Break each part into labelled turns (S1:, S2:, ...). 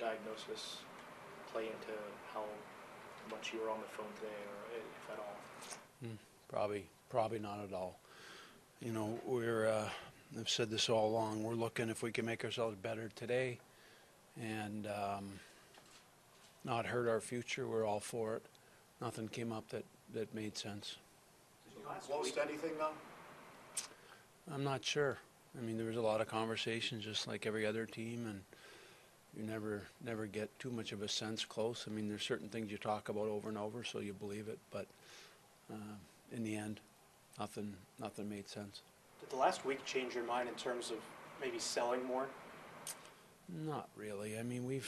S1: diagnosis play into how much you were on the phone today, or if at all?
S2: Probably not at all. You know, I've said this all along, we're looking if we can make ourselves better today and not hurt our future. We're all for it. Nothing came up that made sense.
S3: Did you close anything though?
S2: I'm not sure. I mean, there was a lot of conversations just like every other team, and you never get too much of a sense close. I mean, there's certain things you talk about over and over, so you believe it, but in the end, nothing made sense.
S4: Did the last week change your mind in terms of maybe selling more?
S2: Not really. I mean,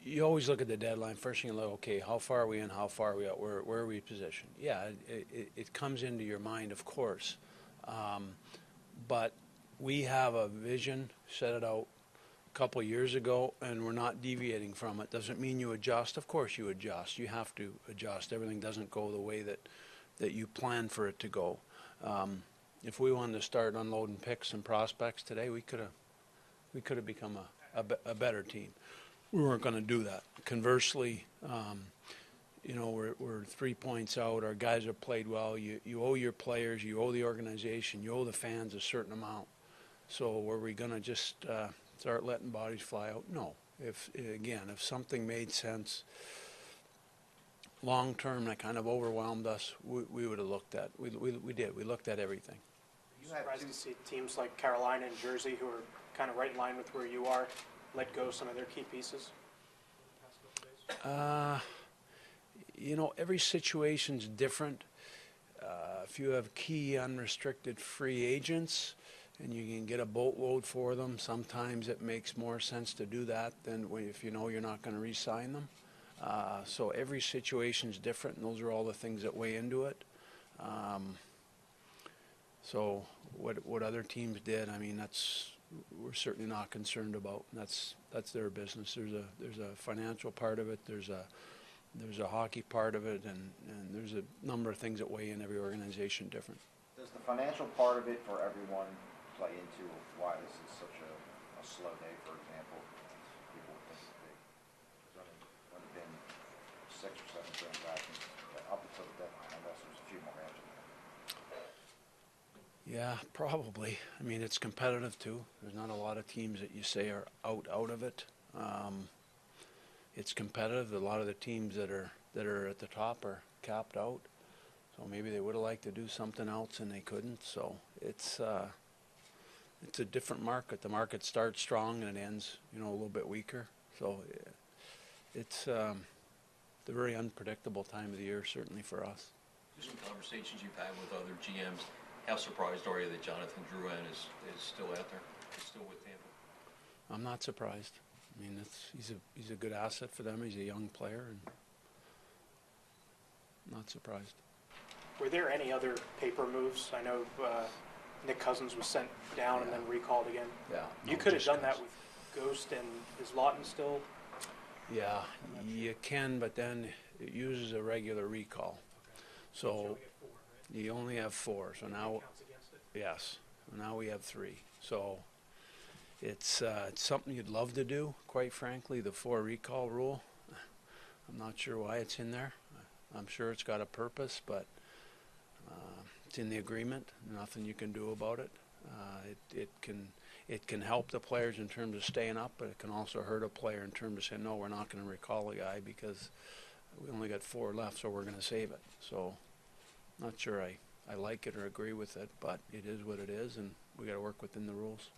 S2: you always look at the deadline. First thing you look, okay, how far are we in? How far are we out? Where are we positioned? Yeah, it comes into your mind, of course. But we have a vision, set it out a couple years ago, and we're not deviating from it. Doesn't mean you adjust. Of course you adjust. You have to adjust. Everything doesn't go the way that you plan for it to go. If we wanted to start unloading picks and prospects today, we could have become a better team. We weren't going to do that. Conversely, you know, we're 3 points out. Our guys have played well. You owe your players, you owe the organization, you owe the fans a certain amount. So were we going to just start letting bodies fly out? No. If something made sense long term that kind of overwhelmed us, we would have looked at. We did. We looked at everything.
S4: Are you surprised to see teams like Carolina and Jersey, who are kind of right in line with where you are, let go some of their key pieces?
S2: You know, every situation's different. If you have key unrestricted free agents and you can get a boatload for them, sometimes it makes more sense to do that than if you know you're not going to re-sign them. So every situation's different, and those are all the things that weigh into it. So what other teams did, I mean, we're certainly not concerned about. That's their business. There's a financial part of it. There's a hockey part of it, and there's a number of things that weigh in every organization different.
S3: Does the financial part of it for everyone play into why this is such a slow day, for example? People think there's only been 6 or 7 transactions up until the deadline, unless there's a few more after that.
S2: Yeah, probably. I mean, it's competitive too. There's not a lot of teams that you say are out of it. It's competitive. A lot of the teams that are at the top are capped out. So maybe they would have liked to do something else and they couldn't. So it's a different market. The market starts strong and it ends, you know, a little bit weaker. So it's a very unpredictable time of the year, certainly for us.
S5: Just some conversations you've had with other GMs. How surprised are you that Jonathan Drouin is still out there, is still with Tampa?
S2: I'm not surprised. I mean, he's a good asset for them. He's a young player, and not surprised.
S4: Were there any other paper moves? I know Nick Cousins was sent down and then recalled again.
S2: Yeah.
S4: You could have done that with Ghost, and is Lawton still?
S2: Yeah, you can, but then it uses a regular recall. So you only have 4. So now, yes, now we have 3. So it's something you'd love to do, quite frankly, the 4 recall rule. I'm not sure why it's in there. I'm sure it's got a purpose, but it's in the agreement. Nothing you can do about it. It can help the players in terms of staying up, but it can also hurt a player in terms of saying, no, we're not going to recall a guy because we only got 4 left, so we're going to save it. So not sure I like it or agree with it, but it is what it is, and we got to work within the rules.